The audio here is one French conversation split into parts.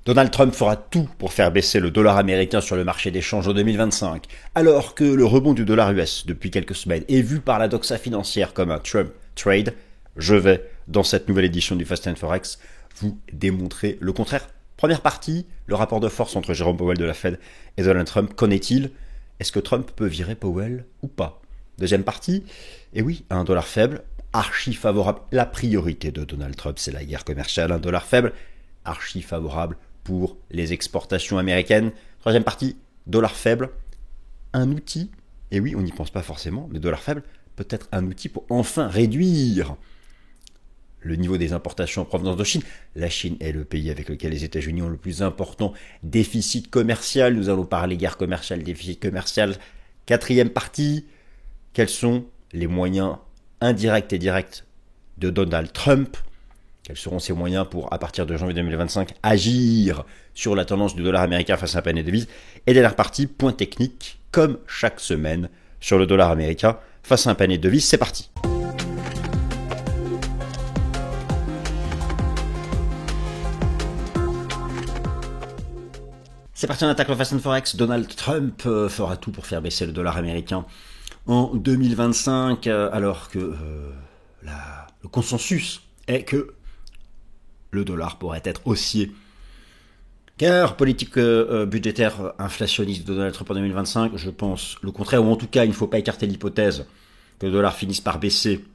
Donald Trump fera tout pour faire baisser le dollar américain sur le marché des changes en 2025, alors que le rebond du dollar US depuis quelques semaines est vu par la doxa financière comme un Trump trade. Je vais, dans cette nouvelle édition du Fast and Forex, vous démontrer le contraire. Première partie, le rapport de force entre Jérôme Powell de la Fed et Donald Trump. Qu'en est-il? Est-ce que Trump peut virer Powell ou pas? Deuxième partie, et oui, un dollar faible, archi favorable. La priorité de Donald Trump, c'est la guerre commerciale. Un dollar faible, archi favorable pour les exportations américaines. Troisième partie, dollar faible, un outil, et oui, on n'y pense pas forcément, mais dollar faible peut être un outil pour enfin réduire le niveau des importations en provenance de Chine. La Chine est le pays avec lequel les États-Unis ont le plus important déficit commercial. Nous allons parler guerre commerciale, déficit commercial. Quatrième partie, quels sont les moyens indirects et directs de Donald Trump? Quels seront ces moyens pour, à partir de janvier 2025, agir sur la tendance du dollar américain face à un panier de devises? Et dernière partie, point technique, comme chaque semaine, sur le dollar américain face à un panier de devises. C'est parti. C'est parti, on attaque le Fast and Forex. Donald Trump fera tout pour faire baisser le dollar américain en 2025, alors que le consensus est que le dollar pourrait être haussier. Car politique budgétaire inflationniste de Donald Trump en 2025, je pense le contraire, ou en tout cas, il ne faut pas écarter l'hypothèse que le dollar finisse par baisser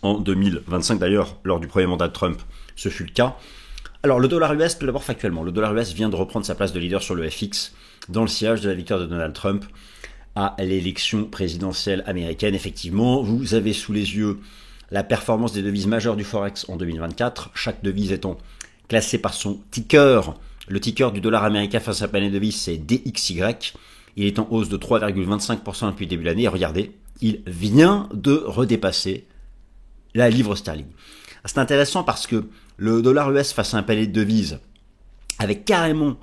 en 2025. D'ailleurs, lors du premier mandat de Trump, ce fut le cas. Alors, le dollar US, tout d'abord factuellement, le dollar US vient de reprendre sa place de leader sur le FX dans le sillage de la victoire de Donald Trump à l'élection présidentielle américaine. Effectivement, vous avez sous les yeux la performance des devises majeures du Forex en 2024, chaque devise étant classée par son ticker. Le ticker du dollar américain face à un panier de devises, c'est DXY. Il est en hausse de 3,25% depuis le début de l'année. Et regardez, il vient de redépasser la livre sterling. C'est intéressant parce que le dollar US face à un panier de devises avait carrément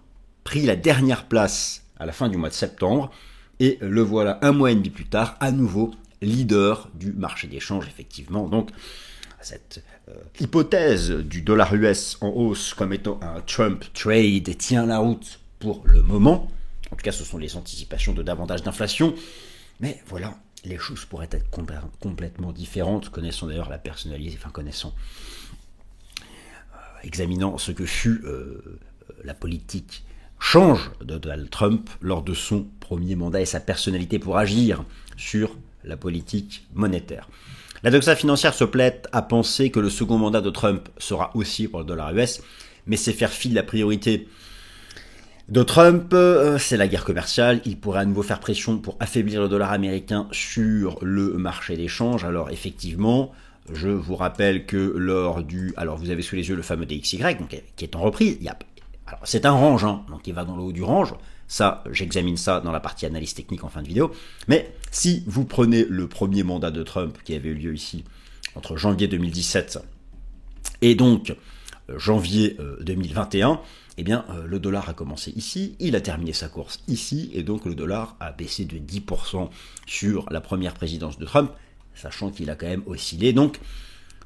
pris la dernière place à la fin du mois de septembre. Et le voilà un mois et demi plus tard, à nouveau leader du marché des changes, effectivement. Donc, cette hypothèse du dollar US en hausse comme étant un Trump trade tient la route pour le moment. En tout cas, ce sont les anticipations de davantage d'inflation. Mais voilà, les choses pourraient être complètement différentes. Connaissons d'ailleurs la personnalité, examinant ce que fut la politique change de Donald Trump lors de son premier mandat et sa personnalité pour agir sur la politique monétaire. La doxa financière se plaît à penser que le second mandat de Trump sera aussi pour le dollar US, mais c'est faire fi de la priorité de Trump, c'est la guerre commerciale. Il pourrait à nouveau faire pression pour affaiblir le dollar américain sur le marché des changes. Alors effectivement, je vous rappelle que lors du... Alors vous avez sous les yeux le fameux DXY, donc, qui est en reprise. Alors c'est un range, donc il va dans le haut du range. Ça, j'examine ça dans la partie analyse technique en fin de vidéo. Mais si vous prenez le premier mandat de Trump qui avait eu lieu ici entre janvier 2017 et donc janvier 2021, eh bien le dollar a commencé ici, il a terminé sa course ici, et donc le dollar a baissé de 10% sur la première présidence de Trump, sachant qu'il a quand même oscillé. Donc,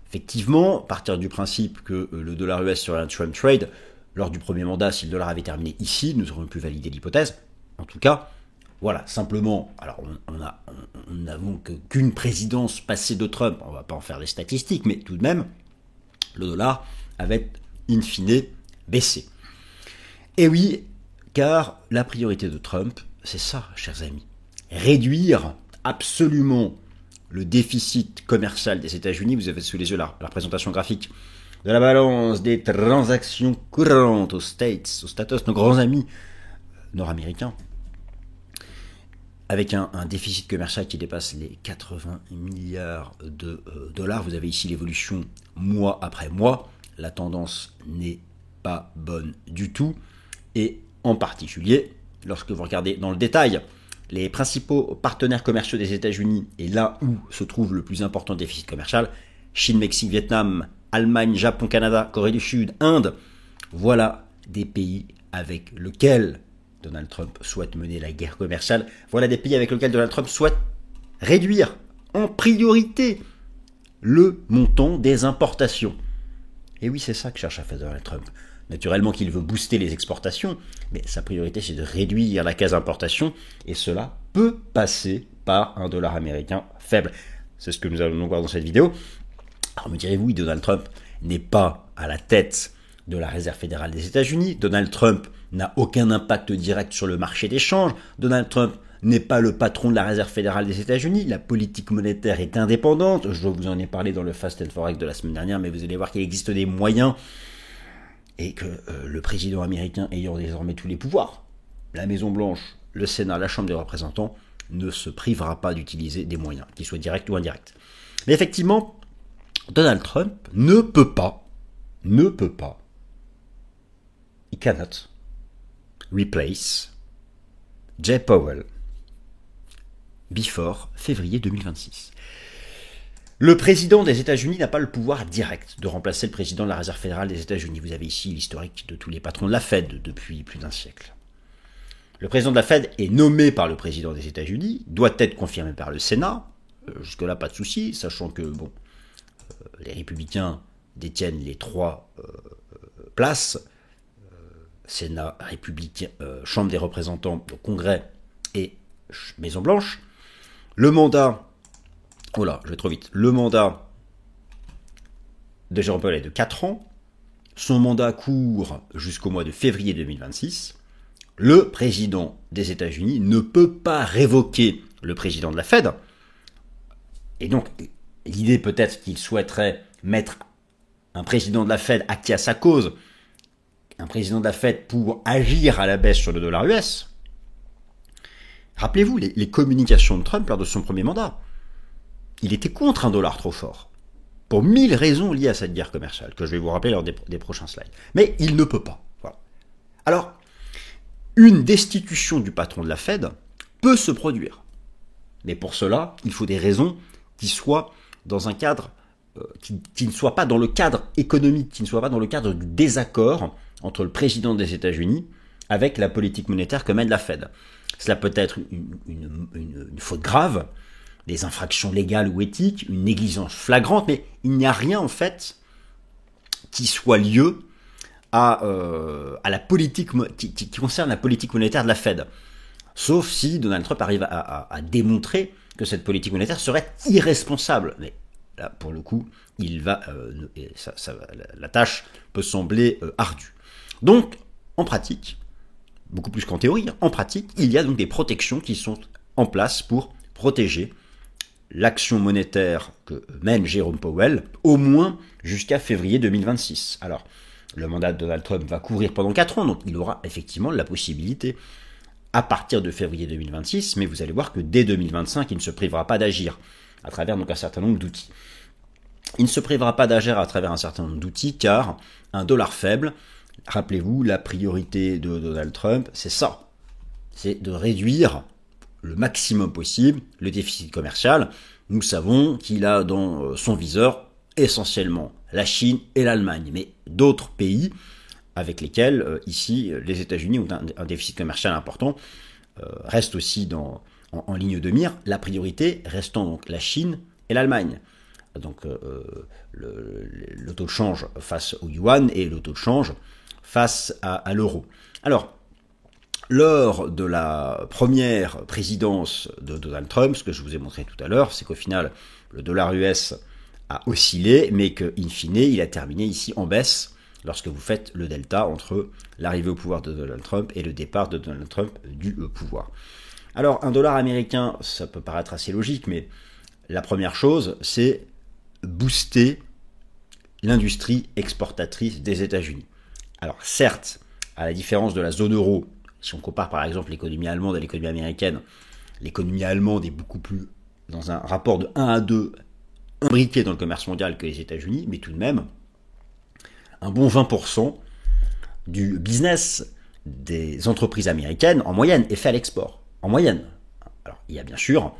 effectivement, partir du principe que le dollar US serait un Trump trade, lors du premier mandat, si le dollar avait terminé ici, nous aurions pu valider l'hypothèse. En tout cas, voilà, simplement, alors on n'avons qu'une présidence passée de Trump, on ne va pas en faire des statistiques, mais tout de même, le dollar avait in fine baissé. Et oui, car la priorité de Trump, c'est ça, chers amis, réduire absolument le déficit commercial des États-Unis. Vous avez sous les yeux la représentation graphique de la balance des transactions courantes aux States, aux States, nos grands amis nord-américains, avec un déficit commercial qui dépasse les 80 milliards de dollars. Vous avez ici l'évolution mois après mois. La tendance n'est pas bonne du tout. Et en particulier, lorsque vous regardez dans le détail, les principaux partenaires commerciaux des États-Unis, et là où se trouve le plus important déficit commercial, Chine, Mexique, Vietnam, Allemagne, Japon, Canada, Corée du Sud, Inde, voilà des pays avec lesquels Donald Trump souhaite mener la guerre commerciale. Voilà des pays avec lesquels Donald Trump souhaite réduire en priorité le montant des importations. Et oui, c'est ça que cherche à faire Donald Trump. Naturellement qu'il veut booster les exportations, mais sa priorité c'est de réduire la case importation, et cela peut passer par un dollar américain faible. C'est ce que nous allons voir dans cette vidéo. Alors me direz-vous, oui, Donald Trump n'est pas à la tête de la Réserve fédérale des États-Unis. Donald Trump n'a aucun impact direct sur le marché des changes. Donald Trump n'est pas le patron de la Réserve fédérale des États-Unis. La politique monétaire est indépendante. Je vous en ai parlé dans le Fast and Forex de la semaine dernière, mais vous allez voir qu'il existe des moyens et que le président américain ayant désormais tous les pouvoirs, la Maison-Blanche, le Sénat, la Chambre des représentants, ne se privera pas d'utiliser des moyens, qu'ils soient directs ou indirects. Mais effectivement, Donald Trump ne peut pas, he cannot replace Jay Powell before février 2026. Le président des États-Unis n'a pas le pouvoir direct de remplacer le président de la Réserve fédérale des États-Unis. Vous avez ici l'historique de tous les patrons de la Fed depuis plus d'un siècle. Le président de la Fed est nommé par le président des États-Unis, doit être confirmé par le Sénat. Jusque-là, pas de souci, sachant que les républicains détiennent les 3 places. Sénat républicain, Chambre des représentants, Congrès et Maison-Blanche. Le mandat, je vais trop vite, le mandat de Jérôme Powell est de 4 ans. Son mandat court jusqu'au mois de février 2026. Le président des États-Unis ne peut pas révoquer le président de la Fed. Et donc, l'idée peut-être qu'il souhaiterait mettre un président de la Fed acquis à sa cause, un président de la Fed pour agir à la baisse sur le dollar US. Rappelez-vous les communications de Trump lors de son premier mandat. Il était contre un dollar trop fort, pour 1000 raisons liées à cette guerre commerciale, que je vais vous rappeler lors des prochains slides. Mais il ne peut pas. Voilà. Alors, une destitution du patron de la Fed peut se produire. Mais pour cela, il faut des raisons qui soient dans un cadre, qui ne soient pas dans le cadre économique, qui ne soient pas dans le cadre du désaccord entre le président des États-Unis avec la politique monétaire que mène la Fed. Cela peut être une faute grave, des infractions légales ou éthiques, une négligence flagrante, mais il n'y a rien en fait qui soit lieu à la politique qui concerne la politique monétaire de la Fed. Sauf si Donald Trump arrive à démontrer que cette politique monétaire serait irresponsable. Mais là, pour le coup, la tâche peut sembler ardue. Donc, en pratique, beaucoup plus qu'en théorie, en pratique, il y a donc des protections qui sont en place pour protéger l'action monétaire que mène Jérôme Powell, au moins jusqu'à février 2026. Alors, le mandat de Donald Trump va courir pendant 4 ans, donc il aura effectivement la possibilité à partir de février 2026, mais vous allez voir que dès 2025, il ne se privera pas d'agir à travers donc un certain nombre d'outils. Il ne se privera pas d'agir à travers un certain nombre d'outils, car un dollar faible, rappelez-vous, la priorité de Donald Trump, c'est ça. C'est de réduire le maximum possible le déficit commercial. Nous savons qu'il a dans son viseur essentiellement la Chine et l'Allemagne, mais d'autres pays avec lesquels, ici, les États-Unis ont un déficit commercial important, restent aussi en ligne de mire, la priorité restant donc la Chine et l'Allemagne. Donc le taux de change face au yuan et le taux de change face à l'euro. Alors, lors de la première présidence de Donald Trump, ce que je vous ai montré tout à l'heure, c'est qu'au final, le dollar US a oscillé, mais qu'in fine, il a terminé ici en baisse lorsque vous faites le delta entre l'arrivée au pouvoir de Donald Trump et le départ de Donald Trump du pouvoir. Alors, un dollar américain, ça peut paraître assez logique, mais la première chose, c'est booster l'industrie exportatrice des États-Unis. Alors, certes, à la différence de la zone euro, si on compare par exemple l'économie allemande à l'économie américaine, l'économie allemande est beaucoup plus dans un rapport de 1 à 2 imbriqué dans le commerce mondial que les États-Unis, mais tout de même, un bon 20% du business des entreprises américaines, en moyenne, est fait à l'export. En moyenne. Alors, il y a bien sûr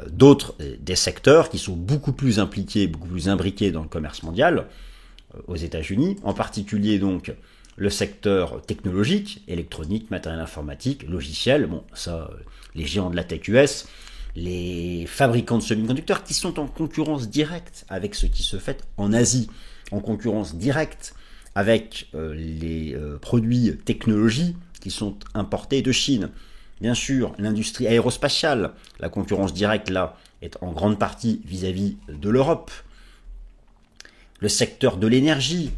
d'autres, des secteurs qui sont beaucoup plus impliqués, beaucoup plus imbriqués dans le commerce mondial aux États-Unis, en particulier donc le secteur technologique, électronique, matériel informatique, logiciel, bon, ça, les géants de la tech US, les fabricants de semi-conducteurs qui sont en concurrence directe avec ce qui se fait en Asie, en concurrence directe avec les produits technologie qui sont importés de Chine. Bien sûr, l'industrie aérospatiale, la concurrence directe là est en grande partie vis-à-vis de l'Europe. Le secteur de l'énergie,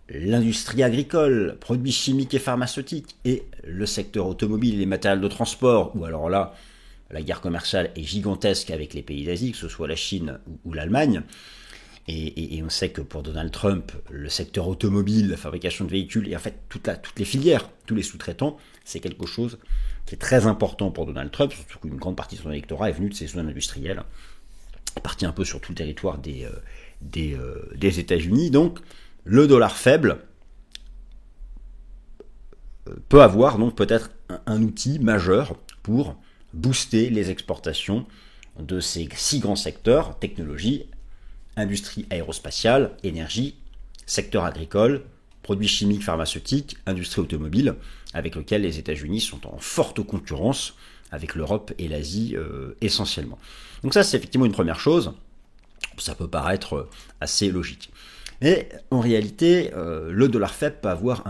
l'industrie agricole, produits chimiques et pharmaceutiques, et le secteur automobile et les matériels de transport, où alors là, la guerre commerciale est gigantesque avec les pays d'Asie, que ce soit la Chine ou l'Allemagne. Et on sait que pour Donald Trump, le secteur automobile, la fabrication de véhicules, et en fait toutes les filières, tous les sous-traitants, c'est quelque chose qui est très important pour Donald Trump, surtout qu'une grande partie de son électorat est venue de ces zones industrielles, partie un peu sur tout le territoire des États-Unis. Donc le dollar faible peut avoir donc peut-être un outil majeur pour booster les exportations de ces 6 grands secteurs: technologie, industrie aérospatiale, énergie, secteur agricole, produits chimiques, pharmaceutiques, industrie automobile, avec lequel les États-Unis sont en forte concurrence avec l'Europe et l'Asie essentiellement. Donc ça, c'est effectivement une première chose. Ça peut paraître assez logique. Mais en réalité, le dollar faible peut avoir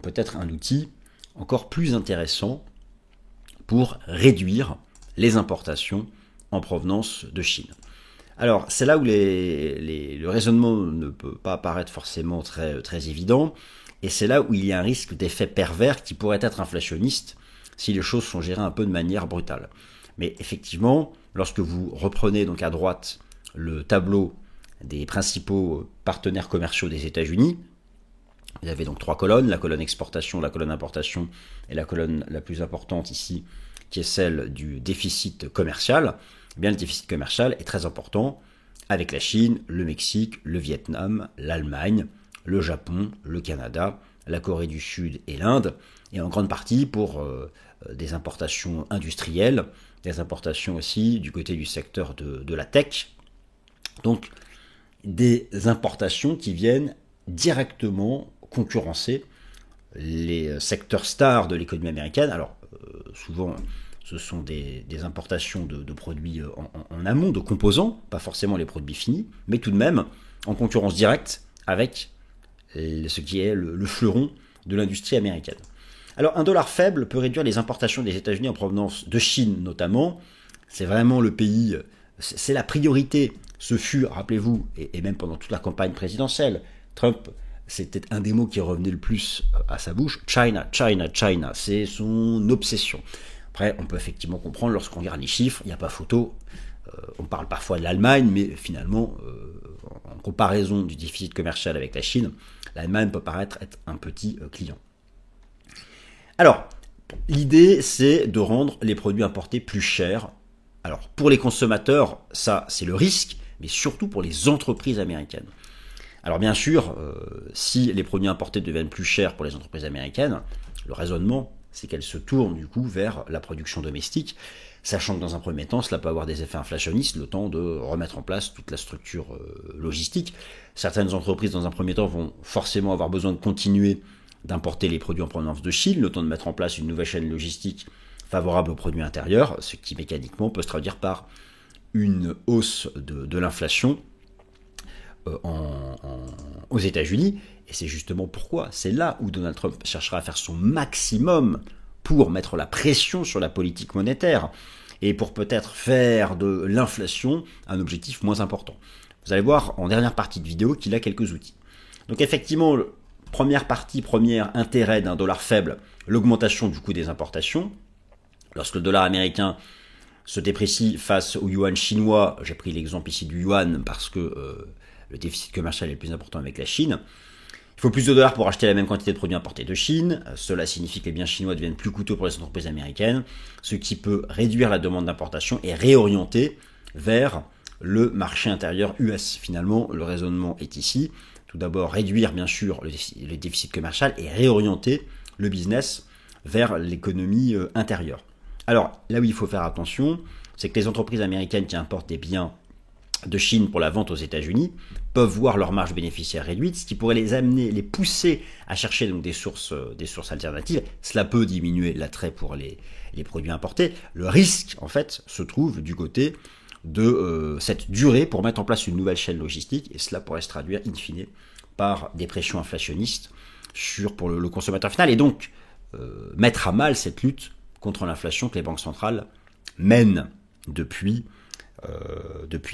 peut-être un outil encore plus intéressant pour réduire les importations en provenance de Chine. Alors, c'est là où le raisonnement ne peut pas paraître forcément très évident, et c'est là où il y a un risque d'effet pervers qui pourrait être inflationniste si les choses sont gérées un peu de manière brutale. Mais effectivement, lorsque vous reprenez donc à droite le tableau des principaux partenaires commerciaux des États-Unis, vous avez donc 3 colonnes, la colonne exportation, la colonne importation et la colonne la plus importante ici, qui est celle du déficit commercial. Eh bien, le déficit commercial est très important avec la Chine, le Mexique, le Vietnam, l'Allemagne, le Japon, le Canada, la Corée du Sud et l'Inde, et en grande partie pour des importations industrielles, des importations aussi du côté du secteur de la tech. Donc, des importations qui viennent directement concurrencer les secteurs stars de l'économie américaine. Alors, souvent, ce sont des importations de produits en amont, de composants, pas forcément les produits finis, mais tout de même en concurrence directe avec ce qui est le fleuron de l'industrie américaine. Alors, un dollar faible peut réduire les importations des États-Unis en provenance de Chine notamment. C'est vraiment le pays, c'est la priorité. Ce fut, rappelez-vous, et même pendant toute la campagne présidentielle, Trump, c'était un des mots qui revenait le plus à sa bouche. China, China, China, c'est son obsession. Après, on peut effectivement comprendre, lorsqu'on regarde les chiffres, il n'y a pas photo. On parle parfois de l'Allemagne, mais finalement, en comparaison du déficit commercial avec la Chine, l'Allemagne peut paraître être un petit client. Alors, l'idée, c'est de rendre les produits importés plus chers. Alors, pour les consommateurs, ça, c'est le risque, mais surtout pour les entreprises américaines. Alors bien sûr, si les produits importés deviennent plus chers pour les entreprises américaines, le raisonnement, c'est qu'elles se tournent du coup vers la production domestique, sachant que dans un premier temps, cela peut avoir des effets inflationnistes, le temps de remettre en place toute la structure logistique. Certaines entreprises, dans un premier temps, vont forcément avoir besoin de continuer d'importer les produits en provenance de Chine, le temps de mettre en place une nouvelle chaîne logistique favorable aux produits intérieurs, ce qui mécaniquement peut se traduire par une hausse de l'inflation aux États-Unis, et c'est justement pourquoi c'est là où Donald Trump cherchera à faire son maximum pour mettre la pression sur la politique monétaire et pour peut-être faire de l'inflation un objectif moins important. Vous allez voir en dernière partie de vidéo qu'il a quelques outils. Donc effectivement, premier intérêt d'un dollar faible, l'augmentation du coût des importations. Lorsque le dollar américain se déprécie face au yuan chinois, j'ai pris l'exemple ici du yuan parce que le déficit commercial est le plus important avec la Chine. Il faut plus de dollars pour acheter la même quantité de produits importés de Chine. Cela signifie que les biens chinois deviennent plus coûteux pour les entreprises américaines, ce qui peut réduire la demande d'importation et réorienter vers le marché intérieur US. Finalement, le raisonnement est ici. Tout d'abord, réduire bien sûr le déficit commercial et réorienter le business vers l'économie intérieure. Alors, là où il faut faire attention, c'est que les entreprises américaines qui importent des biens de Chine pour la vente aux États-Unis peuvent voir leur marge bénéficiaire réduite, ce qui pourrait les pousser à chercher donc des sources alternatives. Cela peut diminuer l'attrait pour les produits importés. Le risque, en fait, se trouve du côté de cette durée pour mettre en place une nouvelle chaîne logistique, et cela pourrait se traduire in fine par des pressions inflationnistes pour le consommateur final, et donc mettre à mal cette lutte contre l'inflation que les banques centrales mènent depuis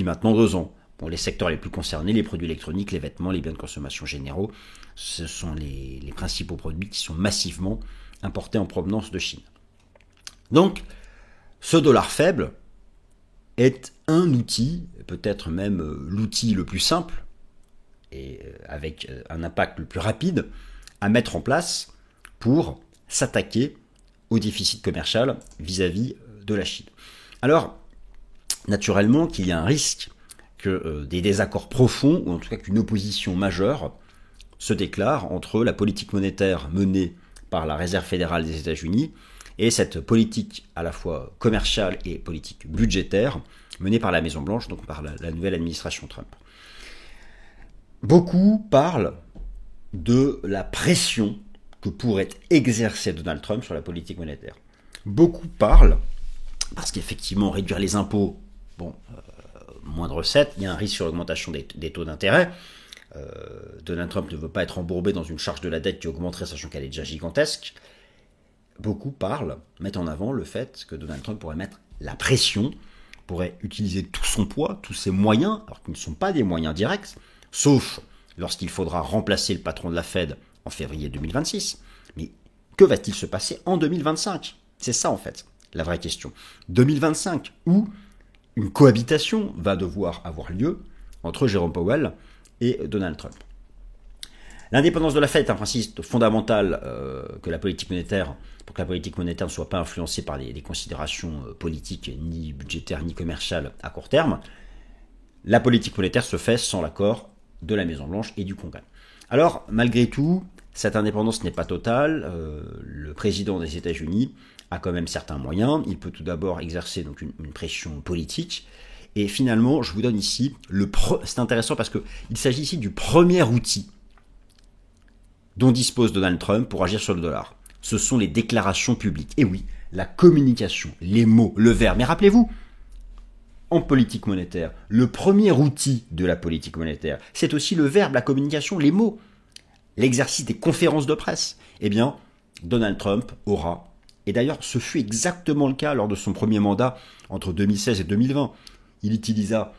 maintenant 2 ans. Bon, les secteurs les plus concernés, les produits électroniques, les vêtements, les biens de consommation généraux, ce sont les principaux produits qui sont massivement importés en provenance de Chine. Donc, ce dollar faible est un outil, peut-être même l'outil le plus simple, et avec un impact le plus rapide, à mettre en place pour s'attaquer au déficit commercial vis-à-vis de la Chine. Alors, naturellement qu'il y a un risque que des désaccords profonds, ou en tout cas qu'une opposition majeure, se déclare entre la politique monétaire menée par la Réserve fédérale des États-Unis et cette politique à la fois commerciale et politique budgétaire menée par la Maison-Blanche, donc par la nouvelle administration Trump. Beaucoup parlent de la pression que pourrait exercer Donald Trump sur la politique monétaire. Beaucoup parlent, parce qu'effectivement, réduire les impôts, moins de recettes, il y a un risque sur l'augmentation des taux d'intérêt. Donald Trump ne veut pas être embourbé dans une charge de la dette qui augmenterait, sachant qu'elle est déjà gigantesque. Beaucoup mettent en avant le fait que Donald Trump pourrait mettre la pression, pourrait utiliser tout son poids, tous ses moyens, alors qu'ils ne sont pas des moyens directs, sauf lorsqu'il faudra remplacer le patron de la Fed en février 2026. Mais que va-t-il se passer en 2025 ? C'est ça en fait, la vraie question. 2025, où une cohabitation va devoir avoir lieu entre Jérôme Powell et Donald Trump. L'indépendance de la Fed est un principe fondamental pour que la politique monétaire ne soit pas influencée par des considérations politiques, ni budgétaires, ni commerciales à court terme. La politique monétaire se fait sans l'accord de la Maison-Blanche et du Congrès. Alors, malgré tout, cette indépendance n'est pas totale. Le président des États-Unis a quand même certains moyens. Il peut tout d'abord exercer donc une pression politique. Et finalement, je vous donne ici, c'est intéressant parce qu'il s'agit ici du premier outil dont dispose Donald Trump pour agir sur le dollar. Ce sont les déclarations publiques. Et oui, la communication, les mots, le verbe. Mais rappelez-vous, en politique monétaire, le premier outil de la politique monétaire, c'est aussi le verbe, la communication, les mots. L'exercice des conférences de presse. Eh bien, Donald Trump aura, et d'ailleurs ce fut exactement le cas lors de son premier mandat entre 2016 et 2020, il utilisa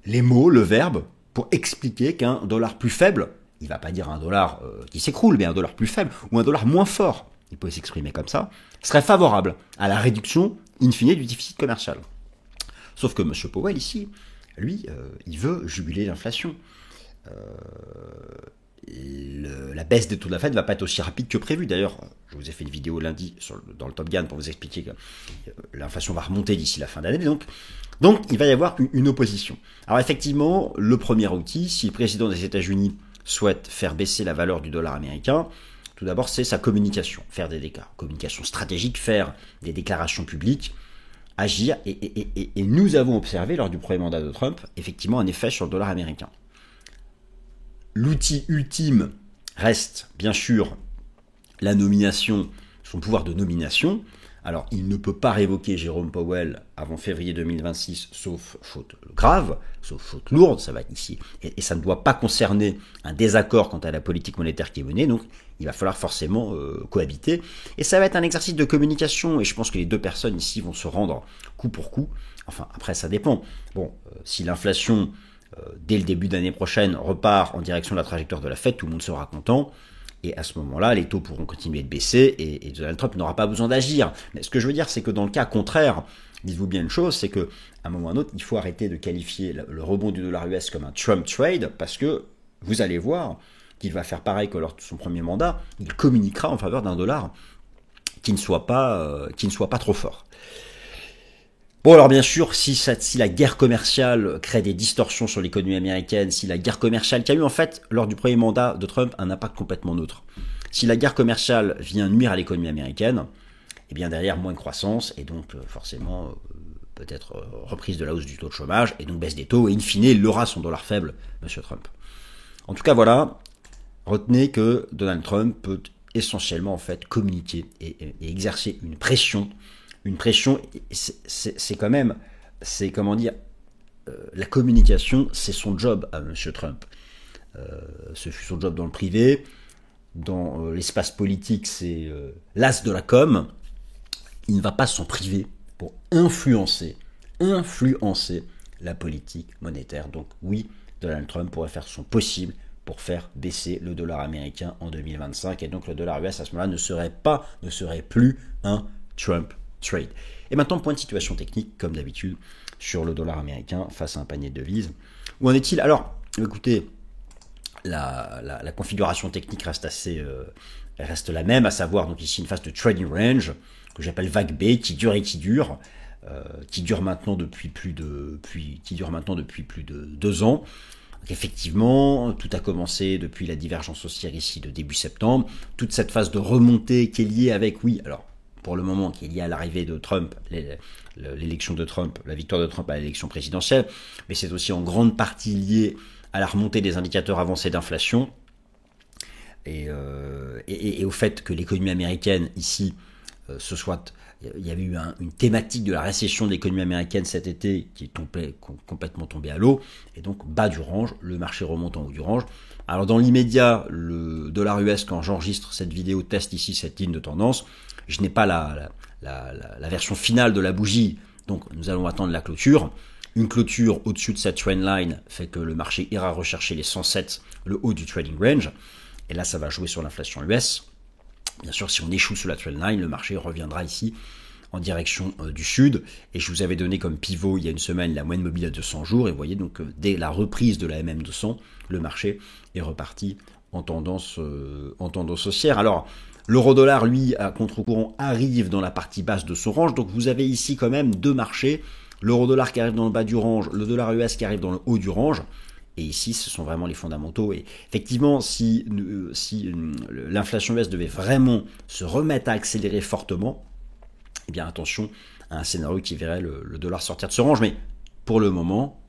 les mots, le verbe, pour expliquer qu'un dollar plus faible, il ne va pas dire un dollar qui s'écroule, mais un dollar plus faible, ou un dollar moins fort, il peut s'exprimer comme ça, serait favorable à la réduction, in fine, du déficit commercial. Sauf que M. Powell, ici, lui, il veut juguler l'inflation. La baisse des taux de la Fed ne va pas être aussi rapide que prévu. D'ailleurs, je vous ai fait une vidéo lundi dans le Top Gun pour vous expliquer que l'inflation va remonter d'ici la fin d'année. Donc, il va y avoir une opposition. Alors effectivement, le premier outil, si le président des États-Unis souhaite faire baisser la valeur du dollar américain, tout d'abord, c'est sa communication, faire des communication stratégique, faire des déclarations publiques, agir. Et nous avons observé lors du premier mandat de Trump, effectivement, un effet sur le dollar américain. L'outil ultime reste, bien sûr, la nomination, son pouvoir de nomination. Alors, il ne peut pas révoquer Jérôme Powell avant février 2026, sauf faute grave, sauf faute lourde, ça va être ici. Et ça ne doit pas concerner un désaccord quant à la politique monétaire qui est menée, donc il va falloir forcément cohabiter. Et ça va être un exercice de communication, et je pense que les deux personnes ici vont se rendre coup pour coup. Enfin, après, ça dépend. Bon, si l'inflation, dès le début d'année prochaine, repart en direction de la trajectoire de la Fed, tout le monde sera content. Et à ce moment-là, les taux pourront continuer de baisser et Donald Trump n'aura pas besoin d'agir. Mais ce que je veux dire, c'est que dans le cas contraire, dites-vous bien une chose, c'est qu'à un moment ou à un autre, il faut arrêter de qualifier le rebond du dollar US comme un Trump trade, parce que vous allez voir qu'il va faire pareil que lors de son premier mandat, il communiquera en faveur d'un dollar qui ne soit pas trop fort. Bon, alors bien sûr, si la guerre commerciale crée des distorsions sur l'économie américaine, si la guerre commerciale, qui a eu en fait, lors du premier mandat de Trump, un impact complètement neutre, si la guerre commerciale vient nuire à l'économie américaine, eh bien derrière, moins de croissance, et donc forcément, peut-être reprise de la hausse du taux de chômage, et donc baisse des taux, et in fine, il aura son dollar faible, M. Trump. En tout cas, voilà, retenez que Donald Trump peut essentiellement en fait communiquer et exercer une pression, c'est quand même, c'est comment dire, la communication, c'est son job à M. Trump. Ce fut son job dans le privé. Dans l'espace politique, c'est l'as de la com. Il ne va pas s'en priver pour influencer la politique monétaire. Donc oui, Donald Trump pourrait faire son possible pour faire baisser le dollar américain en 2025. Et donc le dollar US à ce moment-là ne serait plus un Trump trade. Et maintenant, point de situation technique, comme d'habitude, sur le dollar américain face à un panier de devises. Où en est-il? Alors, écoutez, la configuration technique reste la même, à savoir donc ici une phase de trading range, que j'appelle vague B, qui dure et qui dure maintenant depuis plus de 2 ans. Donc effectivement, tout a commencé depuis la divergence haussière ici de début septembre. Toute cette phase de remontée qui est liée avec, pour le moment, qui est liée à l'arrivée de Trump, l'élection de Trump, la victoire de Trump à l'élection présidentielle, mais c'est aussi en grande partie lié à la remontée des indicateurs avancés d'inflation et au fait que l'économie américaine ici il y avait eu une thématique de la récession de l'économie américaine cet été qui est complètement tombée à l'eau, et donc bas du range, le marché remonte en haut du range. Alors dans l'immédiat, le dollar US, quand j'enregistre cette vidéo, teste ici cette ligne de tendance. Je n'ai pas la version finale de la bougie, donc nous allons attendre la clôture. Une clôture au-dessus de cette trendline fait que le marché ira rechercher les 107, le haut du trading range, et là ça va jouer sur l'inflation US. Bien sûr, si on échoue sur la trendline, le marché reviendra ici en direction du sud. Et je vous avais donné comme pivot il y a une semaine la moyenne mobile à 200 jours. Et vous voyez donc dès la reprise de la MM200, le marché est reparti en tendance haussière. Alors, l'euro-dollar, lui, à contre-courant, arrive dans la partie basse de son range. Donc vous avez ici quand même deux marchés. L'euro-dollar qui arrive dans le bas du range, le dollar US qui arrive dans le haut du range. Et ici, ce sont vraiment les fondamentaux. Et effectivement, si l'inflation US devait vraiment se remettre à accélérer fortement, eh bien attention à un scénario qui verrait le dollar sortir de ce range. Mais pour le moment,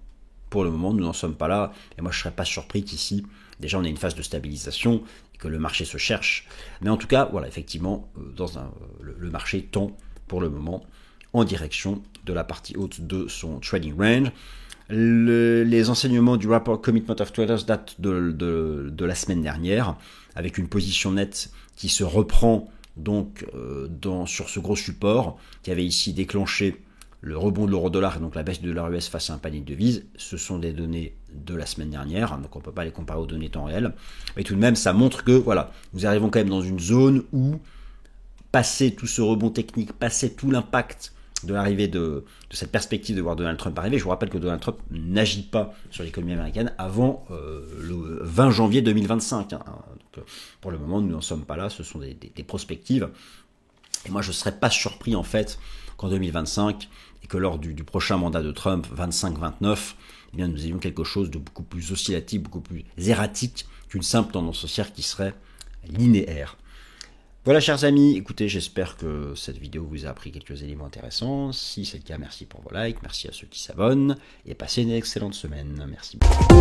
nous n'en sommes pas là. Et moi, je ne serais pas surpris qu'ici, déjà, on ait une phase de stabilisation et que le marché se cherche. Mais en tout cas, voilà, effectivement, le marché tend pour le moment en direction de la partie haute de son trading range. Les enseignements du rapport Commitment of Traders datent de la semaine dernière, avec une position nette qui se reprend donc sur ce gros support qui avait ici déclenché le rebond de l'euro-dollar et donc la baisse du dollar US face à un panier de devises. Ce sont des données de la semaine dernière, donc on ne peut pas les comparer aux données temps réel. Mais tout de même, ça montre que voilà, nous arrivons quand même dans une zone où, passé tout ce rebond technique, passé tout l'impact de l'arrivée de cette perspective de voir Donald Trump arriver. Je vous rappelle que Donald Trump n'agit pas sur l'économie américaine avant le 20 janvier 2025. Donc, pour le moment, nous n'en sommes pas là, ce sont des prospectives. Et moi, je ne serais pas surpris en fait qu'en 2025, et que lors du prochain mandat de Trump, 25-29, eh bien, nous ayons quelque chose de beaucoup plus oscillatif, beaucoup plus erratique qu'une simple tendance haussière qui serait linéaire. Voilà, chers amis, écoutez, j'espère que cette vidéo vous a appris quelques éléments intéressants. Si c'est le cas, merci pour vos likes, merci à ceux qui s'abonnent, et passez une excellente semaine. Merci beaucoup.